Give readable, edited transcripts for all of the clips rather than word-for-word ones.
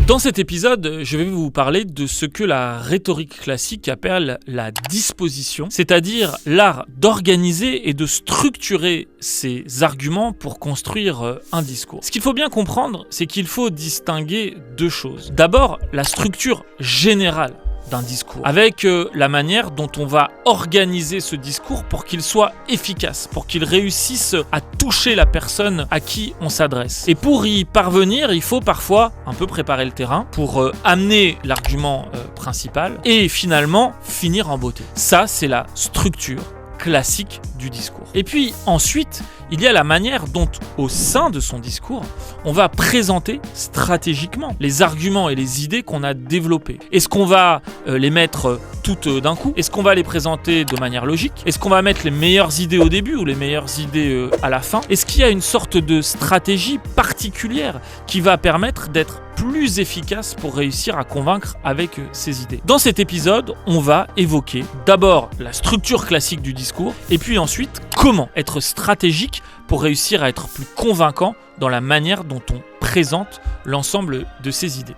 Dans cet épisode, je vais vous parler de ce que la rhétorique classique appelle la disposition, c'est-à-dire l'art d'organiser et de structurer ses arguments pour construire un discours. Ce qu'il faut bien comprendre, c'est qu'il faut distinguer deux choses. D'abord, la structure générale d'un discours, avec la manière dont on va organiser ce discours pour qu'il soit efficace, pour qu'il réussisse à toucher la personne à qui on s'adresse. Et pour y parvenir, il faut parfois un peu préparer le terrain pour amener l'argument principal et finalement finir en beauté. Ça, c'est la structure classique du discours. Et puis ensuite, il y a la manière dont, au sein de son discours, on va présenter stratégiquement les arguments et les idées qu'on a développés. Est-ce qu'on va les mettre toutes d'un coup ? Est-ce qu'on va les présenter de manière logique ? Est-ce qu'on va mettre les meilleures idées au début ou les meilleures idées à la fin ? Est-ce qu'il y a une sorte de stratégie particulière qui va permettre d'être plus efficace pour réussir à convaincre avec ces idées ? Dans cet épisode, on va évoquer d'abord la structure classique du discours et puis ensuite comment être stratégique pour réussir à être plus convaincant dans la manière dont on présente l'ensemble de ces idées.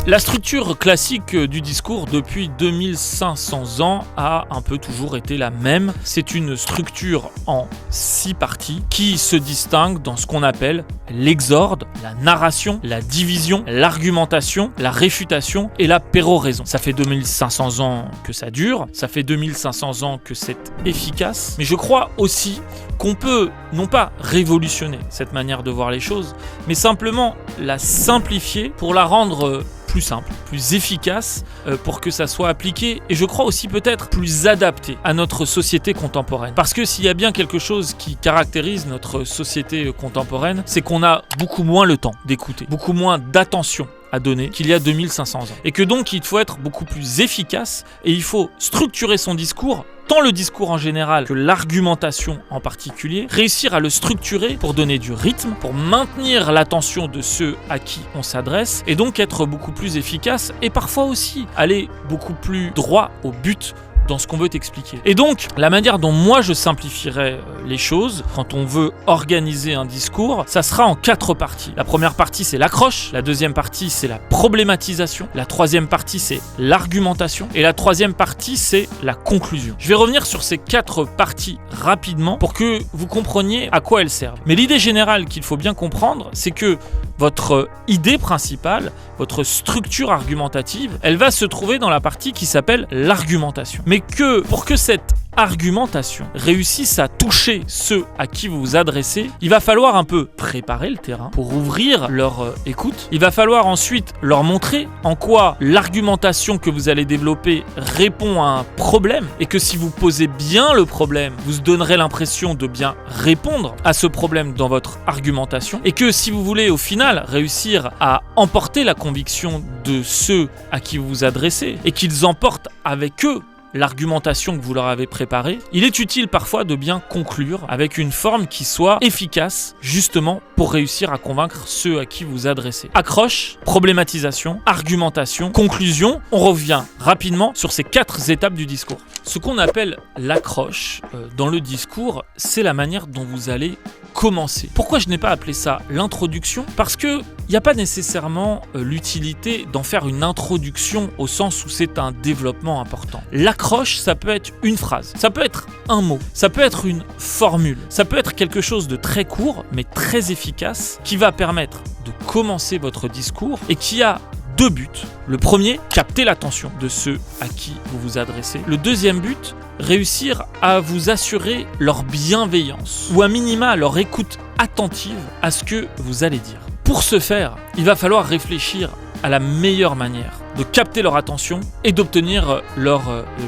La structure classique du discours depuis 2500 ans a un peu toujours été la même. C'est une structure en 6 parties qui se distingue dans ce qu'on appelle l'exorde, la narration, la division, l'argumentation, la réfutation et la péroraison. Ça fait 2500 ans que ça dure, ça fait 2500 ans que c'est efficace, mais je crois aussi qu'on peut non pas révolutionner cette manière de voir les choses, mais simplement la simplifier pour la rendre plus simple, plus efficace pour que ça soit appliqué et je crois aussi peut-être plus adapté à notre société contemporaine. Parce que s'il y a bien quelque chose qui caractérise notre société contemporaine, c'est qu'on a beaucoup moins le temps d'écouter, beaucoup moins d'attention à donner qu'il y a 2500 ans. Et que donc il faut être beaucoup plus efficace et il faut structurer son discours, tant le discours en général que l'argumentation en particulier, réussir à le structurer pour donner du rythme, pour maintenir l'attention de ceux à qui on s'adresse et donc être beaucoup plus efficace et parfois aussi aller beaucoup plus droit au but dans ce qu'on veut expliquer. Et donc, la manière dont moi je simplifierais les choses, quand on veut organiser un discours, ça sera en 4 parties. La première partie, c'est l'accroche. La deuxième partie, c'est la problématisation. La troisième partie, c'est l'argumentation. Et la troisième partie, c'est la conclusion. Je vais revenir sur ces 4 parties rapidement pour que vous compreniez à quoi elles servent. Mais l'idée générale qu'il faut bien comprendre, c'est que votre idée principale, votre structure argumentative, elle va se trouver dans la partie qui s'appelle l'argumentation. Mais que pour que cette argumentation réussisse à toucher ceux à qui vous vous adressez, il va falloir un peu préparer le terrain pour ouvrir leur écoute. Il va falloir ensuite leur montrer en quoi l'argumentation que vous allez développer répond à un problème et que si vous posez bien le problème, vous donnerez l'impression de bien répondre à ce problème dans votre argumentation et que si vous voulez au final réussir à emporter la conviction de ceux à qui vous vous adressez et qu'ils emportent avec eux l'argumentation que vous leur avez préparée, il est utile parfois de bien conclure avec une forme qui soit efficace, justement pour réussir à convaincre ceux à qui vous adressez. Accroche, problématisation, argumentation, conclusion, on revient rapidement sur ces 4 étapes du discours. Ce qu'on appelle l'accroche dans le discours, c'est la manière dont vous allez commencer. Pourquoi je n'ai pas appelé ça l'introduction ? Parce que il n'y a pas nécessairement l'utilité d'en faire une introduction au sens où c'est un développement important. L'accroche, ça peut être une phrase, ça peut être un mot, ça peut être une formule, ça peut être quelque chose de très court mais très efficace qui va permettre de commencer votre discours et qui a 2 buts. Le premier, capter l'attention de ceux à qui vous vous adressez. Le deuxième but, réussir à vous assurer leur bienveillance ou à minima leur écoute attentive à ce que vous allez dire. Pour ce faire, il va falloir réfléchir à la meilleure manière de capter leur attention et d'obtenir leur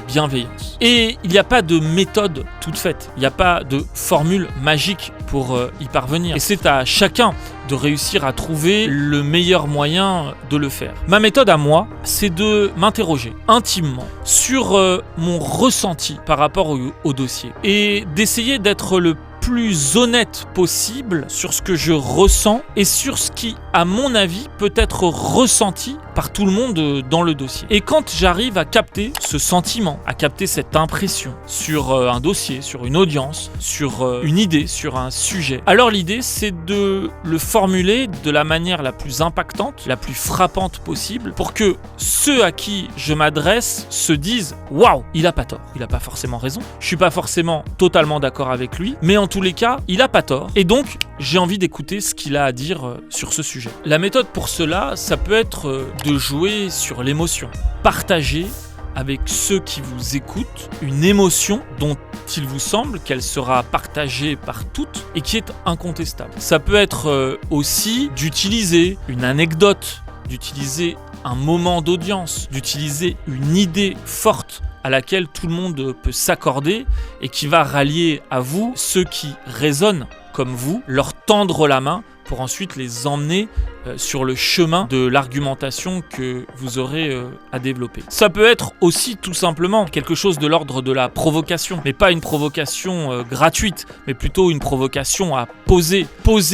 bienveillance. Et il n'y a pas de méthode toute faite, il n'y a pas de formule magique pour y parvenir. Et c'est à chacun de réussir à trouver le meilleur moyen de le faire. Ma méthode à moi, c'est de m'interroger intimement sur mon ressenti par rapport au dossier et d'essayer d'être le plus honnête possible sur ce que je ressens et sur ce qui, à mon avis, peut être ressenti par tout le monde dans le dossier. Et quand j'arrive à capter ce sentiment, à capter cette impression sur un dossier, sur une audience, sur une idée, sur un sujet, alors l'idée c'est de le formuler de la manière la plus impactante, la plus frappante possible pour que ceux à qui je m'adresse se disent « Waouh, il a pas tort, il a pas forcément raison, je suis pas forcément totalement d'accord avec lui, mais en tous les cas, il a pas tort et donc j'ai envie d'écouter ce qu'il a à dire sur ce sujet. » La méthode pour cela, ça peut être de jouer sur l'émotion, partager avec ceux qui vous écoutent une émotion dont il vous semble qu'elle sera partagée par toutes et qui est incontestable. Ça peut être aussi d'utiliser une anecdote, d'utiliser un moment d'audience, d'utiliser une idée forte à laquelle tout le monde peut s'accorder et qui va rallier à vous ceux qui résonnent comme vous, leur tendre la main pour ensuite les emmener sur le chemin de l'argumentation que vous aurez à développer. Ça peut être aussi tout simplement quelque chose de l'ordre de la provocation, mais pas une provocation gratuite, mais plutôt une provocation à poser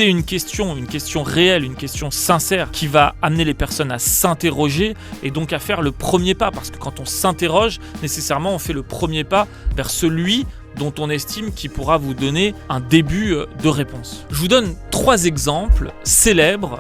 une question réelle, une question sincère qui va amener les personnes à s'interroger et donc à faire le premier pas, parce que quand on s'interroge, nécessairement on fait le premier pas vers celui dont on estime qu'il pourra vous donner un début de réponse. Je vous donne 3 exemples célèbres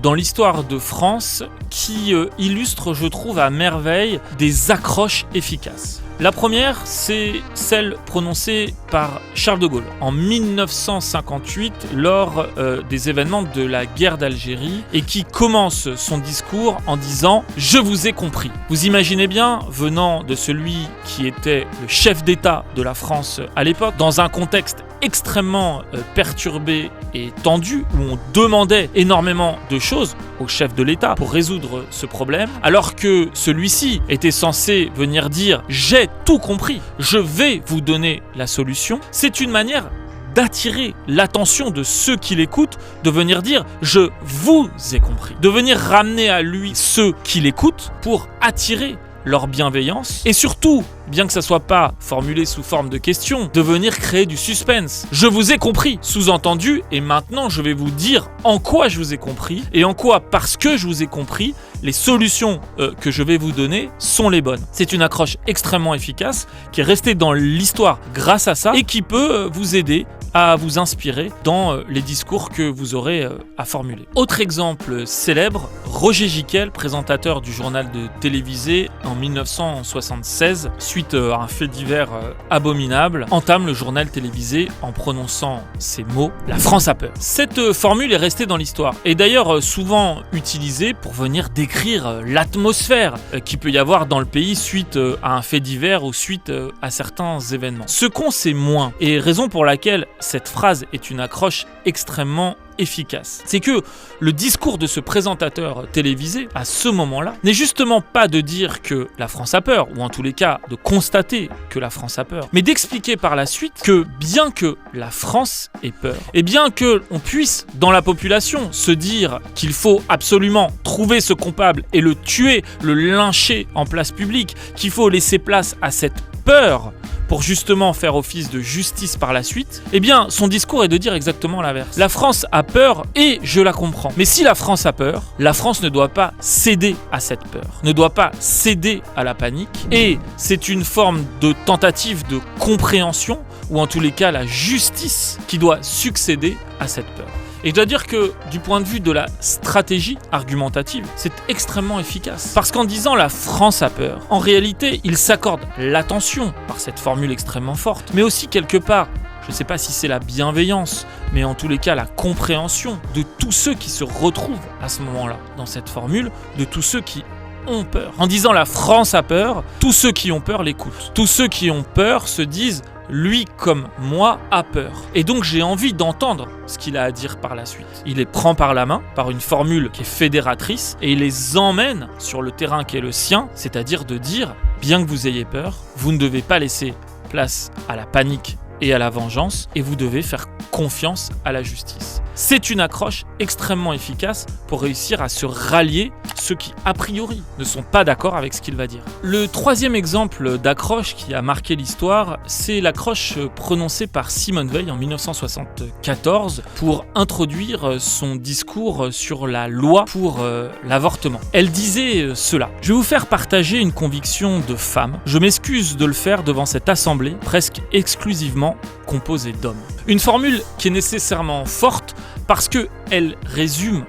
dans l'histoire de France qui illustrent, je trouve, à merveille des accroches efficaces. La première, c'est celle prononcée par Charles de Gaulle en 1958 lors des événements de la guerre d'Algérie et qui commence son discours en disant « Je vous ai compris ». Vous imaginez bien, venant de celui qui était le chef d'État de la France à l'époque, dans un contexte extrêmement perturbé et tendu, où on demandait énormément de choses au chef de l'État pour résoudre ce problème, alors que celui-ci était censé venir dire « J'ai tout compris, je vais vous donner la solution », c'est une manière d'attirer l'attention de ceux qui l'écoutent, de venir dire « Je vous ai compris », de venir ramener à lui ceux qui l'écoutent pour attirer leur bienveillance et surtout, bien que ça soit pas formulé sous forme de question, de venir créer du suspense. Je vous ai compris, sous-entendu, et maintenant je vais vous dire en quoi je vous ai compris et en quoi, parce que je vous ai compris, les solutions que je vais vous donner sont les bonnes. C'est une accroche extrêmement efficace qui est restée dans l'histoire grâce à ça et qui peut vous aider à vous inspirer dans les discours que vous aurez à formuler. Autre exemple célèbre, Roger Giquel, présentateur du journal de télévisé en 1976, suite à un fait divers abominable, entame le journal télévisé en prononçant ces mots « La France a peur ». Cette formule est restée dans l'histoire et d'ailleurs souvent utilisée pour venir décrire l'atmosphère qu'il peut y avoir dans le pays suite à un fait divers ou suite à certains événements. Ce qu'on sait moins, et raison pour laquelle cette phrase est une accroche extrêmement efficace, c'est que le discours de ce présentateur télévisé à ce moment-là n'est justement pas de dire que la France a peur, ou en tous les cas de constater que la France a peur, mais d'expliquer par la suite que bien que la France ait peur, et bien que on puisse dans la population se dire qu'il faut absolument trouver ce coupable et le tuer, le lyncher en place publique, qu'il faut laisser place à cette peur pour justement faire office de justice par la suite, eh bien son discours est de dire exactement l'inverse. La France a peur et je la comprends. Mais si la France a peur, la France ne doit pas céder à cette peur, ne doit pas céder à la panique, et c'est une forme de tentative de compréhension, ou en tous les cas la justice qui doit succéder à cette peur. Et je dois dire que du point de vue de la stratégie argumentative, c'est extrêmement efficace. Parce qu'en disant la France a peur, en réalité, il s'accorde l'attention par cette formule extrêmement forte, mais aussi quelque part, je ne sais pas si c'est la bienveillance, mais en tous les cas la compréhension de tous ceux qui se retrouvent à ce moment-là dans cette formule, de tous ceux qui ont peur. En disant la France a peur, tous ceux qui ont peur l'écoutent. Tous ceux qui ont peur se disent lui comme moi a peur. Et donc j'ai envie d'entendre ce qu'il a à dire par la suite. Il les prend par la main, par une formule qui est fédératrice, et il les emmène sur le terrain qui est le sien, c'est-à-dire de dire, bien que vous ayez peur, vous ne devez pas laisser place à la panique et à la vengeance, et vous devez faire confiance à la justice. C'est une accroche extrêmement efficace pour réussir à se rallier ceux qui, a priori, ne sont pas d'accord avec ce qu'il va dire. Le troisième exemple d'accroche qui a marqué l'histoire, c'est l'accroche prononcée par Simone Veil en 1974 pour introduire son discours sur la loi pour l'avortement. Elle disait cela: « Je vais vous faire partager une conviction de femme. Je m'excuse de le faire devant cette assemblée presque exclusivement composée d'hommes. » Une formule qui est nécessairement forte parce qu'elle résume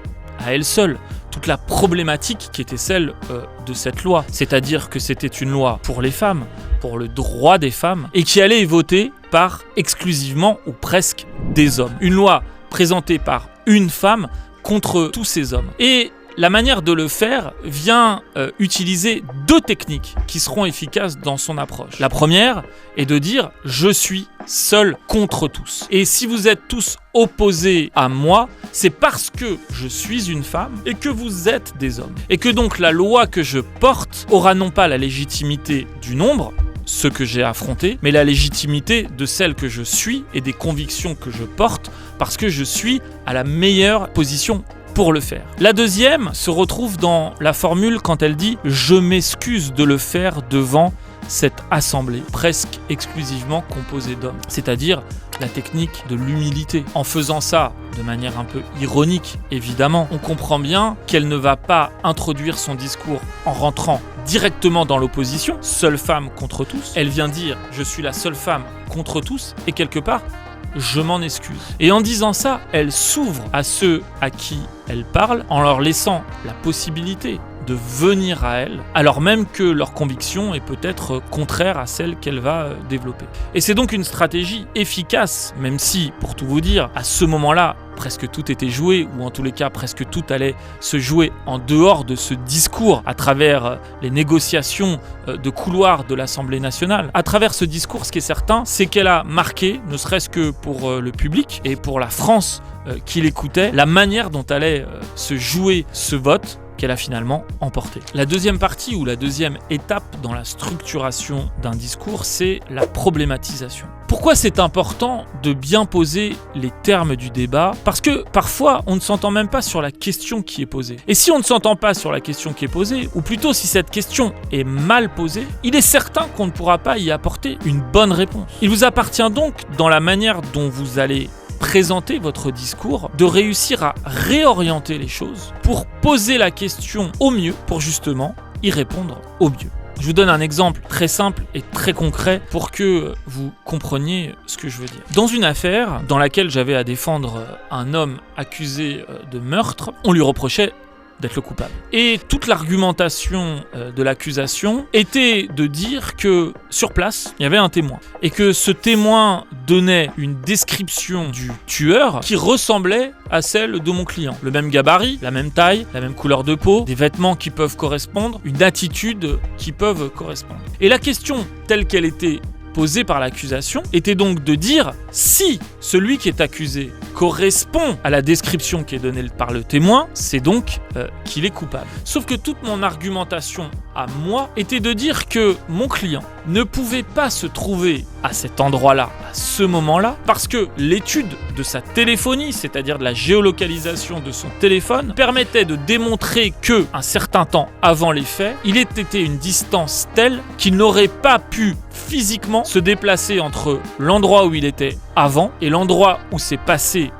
à elle seule toute la problématique qui était celle de cette loi. C'est-à-dire que c'était une loi pour les femmes, pour le droit des femmes, et qui allait être votée par exclusivement ou presque des hommes. Une loi présentée par une femme contre tous ces hommes. Et la manière de le faire vient utiliser deux techniques qui seront efficaces dans son approche. La première est de dire « je suis seul contre tous ». Et si vous êtes tous opposés à moi, c'est parce que je suis une femme et que vous êtes des hommes. Et que donc la loi que je porte aura non pas la légitimité du nombre, ce que j'ai affronté, mais la légitimité de celle que je suis et des convictions que je porte, parce que je suis à la meilleure position pour le faire. La deuxième se retrouve dans la formule quand elle dit « je m'excuse de le faire devant cette assemblée presque exclusivement composée d'hommes », c'est-à-dire la technique de l'humilité. En faisant ça de manière un peu ironique, évidemment, on comprend bien qu'elle ne va pas introduire son discours en rentrant directement dans l'opposition, seule femme contre tous. Elle vient dire « je suis la seule femme contre tous » et quelque part, je m'en excuse. Et en disant ça, elle s'ouvre à ceux à qui elle parle en leur laissant la possibilité de venir à elle, alors même que leur conviction est peut-être contraire à celle qu'elle va développer. Et c'est donc une stratégie efficace, même si, pour tout vous dire, à ce moment-là, presque tout était joué, ou en tous les cas, presque tout allait se jouer en dehors de ce discours, à travers les négociations de couloir de l'Assemblée nationale. À travers ce discours, ce qui est certain, c'est qu'elle a marqué, ne serait-ce que pour le public et pour la France qui l'écoutait, la manière dont allait se jouer ce vote, qu'elle a finalement emporté. La deuxième partie ou la deuxième étape dans la structuration d'un discours, c'est la problématisation. Pourquoi c'est important de bien poser les termes du débat ? Parce que parfois, on ne s'entend même pas sur la question qui est posée. Et si on ne s'entend pas sur la question qui est posée, ou plutôt si cette question est mal posée, il est certain qu'on ne pourra pas y apporter une bonne réponse. Il vous appartient donc, dans la manière dont vous allez présenter votre discours, de réussir à réorienter les choses pour poser la question au mieux, pour justement y répondre au mieux. Je vous donne un exemple très simple et très concret pour que vous compreniez ce que je veux dire. Dans une affaire dans laquelle j'avais à défendre un homme accusé de meurtre, on lui reprochait d'être le coupable. Et toute l'argumentation de l'accusation était de dire que sur place, il y avait un témoin. Et que ce témoin donnait une description du tueur qui ressemblait à celle de mon client. Le même gabarit, la même taille, la même couleur de peau, des vêtements qui peuvent correspondre, une attitude qui peuvent correspondre. Et la question telle qu'elle était posée par l'accusation était donc de dire si celui qui est accusé correspond à la description qui est donnée par le témoin, c'est donc qu'il est coupable. Sauf que toute mon argumentation à moi était de dire que mon client ne pouvait pas se trouver à cet endroit-là, à ce moment-là, parce que l'étude de sa téléphonie, c'est-à-dire de la géolocalisation de son téléphone, permettait de démontrer que, un certain temps avant les faits, il était été une distance telle qu'il n'aurait pas pu physiquement se déplacer entre l'endroit où il était avant et l'endroit où s'est passé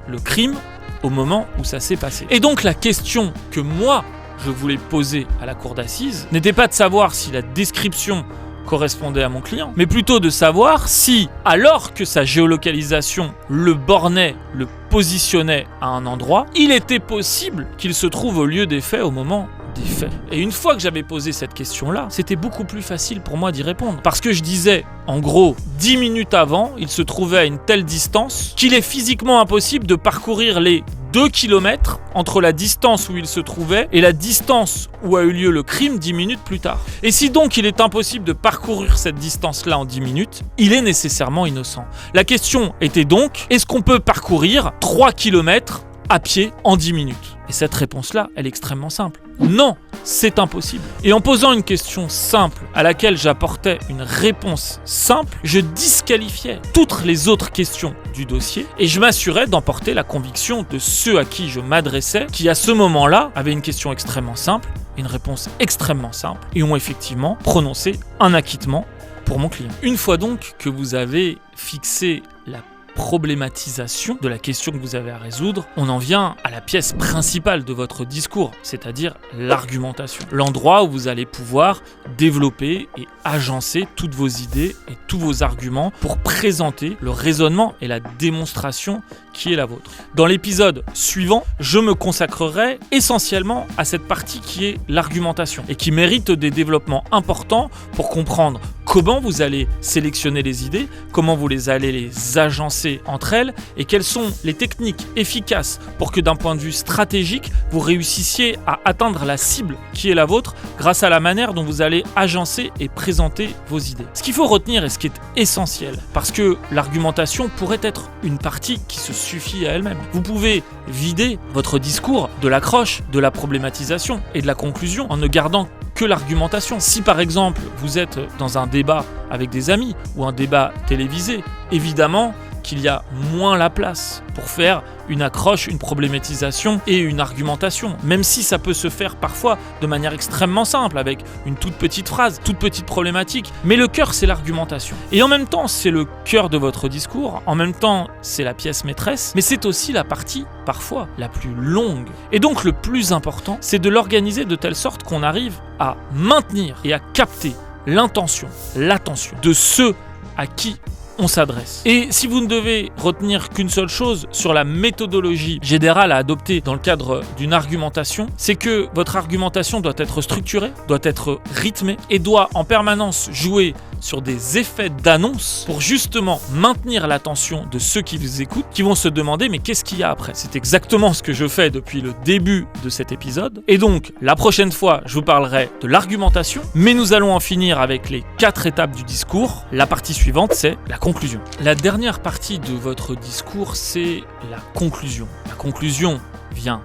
le crime au moment où ça s'est passé. Et donc la question que moi, je voulais poser à la cour d'assises n'était pas de savoir si la description correspondait à mon client, mais plutôt de savoir si, alors que sa géolocalisation le bornait, le positionnait à un endroit, il était possible qu'il se trouve au lieu des faits au moment des faits. Et une fois que j'avais posé cette question-là, c'était beaucoup plus facile pour moi d'y répondre. Parce que je disais, en gros, 10 minutes avant, il se trouvait à une telle distance qu'il est physiquement impossible de parcourir les 2 km entre la distance où il se trouvait et la distance où a eu lieu le crime 10 minutes plus tard. Et si donc il est impossible de parcourir cette distance-là en 10 minutes, il est nécessairement innocent. La question était donc, est-ce qu'on peut parcourir 3 km à pied en 10 minutes ? Et cette réponse-là, elle est extrêmement simple. Non, c'est impossible. Et en posant une question simple à laquelle j'apportais une réponse simple, je disqualifiais toutes les autres questions du dossier et je m'assurais d'emporter la conviction de ceux à qui je m'adressais, qui à ce moment-là avaient une question extrêmement simple, une réponse extrêmement simple et ont effectivement prononcé un acquittement pour mon client. Une fois donc que vous avez fixé la problématisation de la question que vous avez à résoudre, on en vient à la pièce principale de votre discours, c'est-à-dire l'argumentation. L'endroit où vous allez pouvoir développer et agencer toutes vos idées et tous vos arguments pour présenter le raisonnement et la démonstration qui est la vôtre. Dans l'épisode suivant, je me consacrerai essentiellement à cette partie qui est l'argumentation et qui mérite des développements importants pour comprendre comment vous allez sélectionner les idées, comment vous allez les agencer entre elles et quelles sont les techniques efficaces pour que d'un point de vue stratégique, vous réussissiez à atteindre la cible qui est la vôtre grâce à la manière dont vous allez agencer et présenter vos idées. Ce qu'il faut retenir et ce qui est essentiel, parce que l'argumentation pourrait être une partie qui se suffit à elle-même. Vous pouvez vider votre discours de l'accroche, de la problématisation et de la conclusion en ne gardant que l'argumentation. Si par exemple vous êtes dans un débat avec des amis ou un débat télévisé, évidemment qu'il y a moins la place pour faire une accroche, une problématisation et une argumentation, même si ça peut se faire parfois de manière extrêmement simple, avec une toute petite phrase, toute petite problématique, mais le cœur c'est l'argumentation. Et en même temps c'est le cœur de votre discours, en même temps c'est la pièce maîtresse, mais c'est aussi la partie parfois la plus longue. Et donc le plus important, c'est de l'organiser de telle sorte qu'on arrive à maintenir et à capter l'intention, l'attention de ceux à qui on s'adresse. Et si vous ne devez retenir qu'une seule chose sur la méthodologie générale à adopter dans le cadre d'une argumentation, c'est que votre argumentation doit être structurée, doit être rythmée et doit en permanence jouer sur des effets d'annonce pour justement maintenir l'attention de ceux qui vous écoutent, qui vont se demander mais qu'est-ce qu'il y a après ? C'est exactement ce que je fais depuis le début de cet épisode. Et donc, la prochaine fois, je vous parlerai de l'argumentation, mais nous allons en finir avec les 4 étapes du discours. La partie suivante, c'est la conclusion. La dernière partie de votre discours, c'est la conclusion. La conclusion vient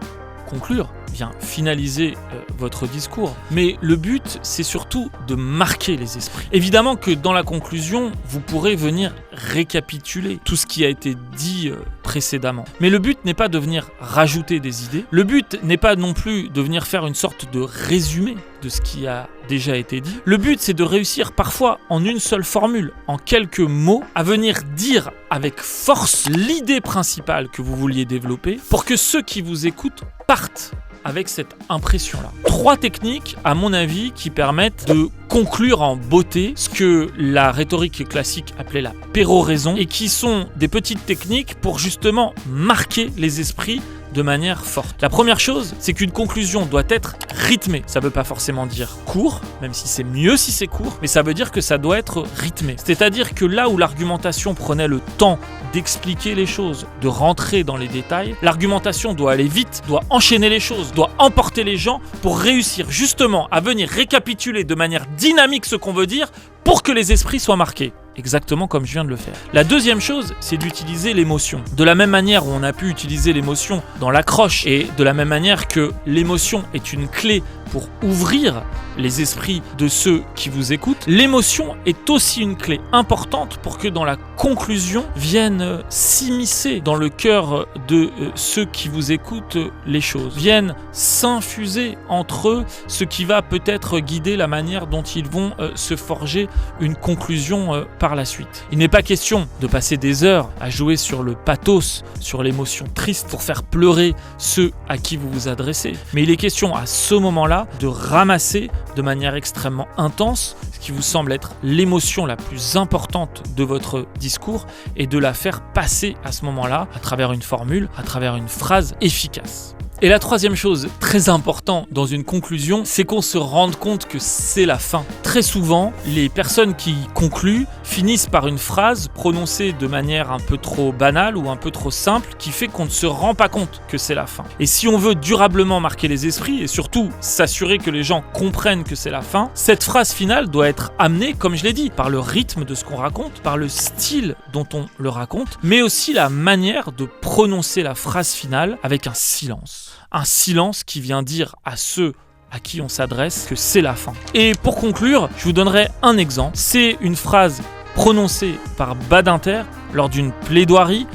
conclure, vient finaliser votre discours. Mais le but, c'est surtout de marquer les esprits. Évidemment que dans la conclusion, vous pourrez venir récapituler tout ce qui a été dit précédemment. Mais le but n'est pas de venir rajouter des idées. Le but n'est pas non plus de venir faire une sorte de résumé de ce qui a déjà été dit. Le but, c'est de réussir parfois en une seule formule, en quelques mots, à venir dire avec force l'idée principale que vous vouliez développer pour que ceux qui vous écoutent partent avec cette impression-là. 3 techniques, à mon avis, qui permettent de conclure en beauté ce que la rhétorique classique appelait la péroraison et qui sont des petites techniques pour justement marquer les esprits de manière forte. La première chose, c'est qu'une conclusion doit être rythmée. Ça ne veut pas forcément dire court, même si c'est mieux si c'est court, mais ça veut dire que ça doit être rythmé. C'est-à-dire que là où l'argumentation prenait le temps d'expliquer les choses, de rentrer dans les détails, l'argumentation doit aller vite, doit enchaîner les choses, doit emporter les gens pour réussir justement à venir récapituler de manière dynamique ce qu'on veut dire pour que les esprits soient marqués. Exactement comme je viens de le faire. La deuxième chose, c'est d'utiliser l'émotion. De la même manière où on a pu utiliser l'émotion dans l'accroche et de la même manière que l'émotion est une clé pour ouvrir les esprits de ceux qui vous écoutent, l'émotion est aussi une clé importante pour que dans la conclusion viennent s'immiscer dans le cœur de ceux qui vous écoutent les choses, viennent s'infuser entre eux, ce qui va peut-être guider la manière dont ils vont se forger une conclusion par la suite. Il n'est pas question de passer des heures à jouer sur le pathos, sur l'émotion triste pour faire pleurer ceux à qui vous vous adressez, mais il est question à ce moment-là de ramasser de manière extrêmement intense ce qui vous semble être l'émotion la plus importante de votre discours et de la faire passer à ce moment-là à travers une formule, à travers une phrase efficace. Et la troisième chose très importante dans une conclusion, c'est qu'on se rende compte que c'est la fin. Très souvent, les personnes qui concluent finissent par une phrase prononcée de manière un peu trop banale ou un peu trop simple qui fait qu'on ne se rend pas compte que c'est la fin. Et si on veut durablement marquer les esprits et surtout s'assurer que les gens comprennent que c'est la fin, cette phrase finale doit être amenée, comme je l'ai dit, par le rythme de ce qu'on raconte, par le style dont on le raconte, mais aussi la manière de prononcer la phrase finale avec un silence. Un silence qui vient dire à ceux à qui on s'adresse que c'est la fin. Et pour conclure, je vous donnerai un exemple. C'est une phrase prononcée par Badinter lors d'une plaidoirie,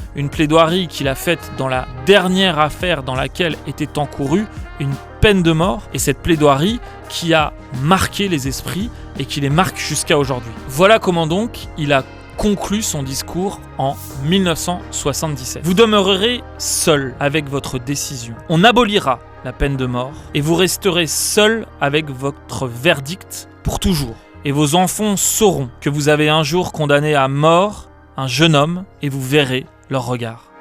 qu'il a faite dans la dernière affaire dans laquelle était encourue une peine de mort, et cette plaidoirie qui a marqué les esprits et qui les marque jusqu'à aujourd'hui. Voilà comment donc il a conclut son discours en 1977. Vous demeurerez seul avec votre décision. On abolira la peine de mort et vous resterez seul avec votre verdict pour toujours. Et vos enfants sauront que vous avez un jour condamné à mort un jeune homme et vous verrez leur regard.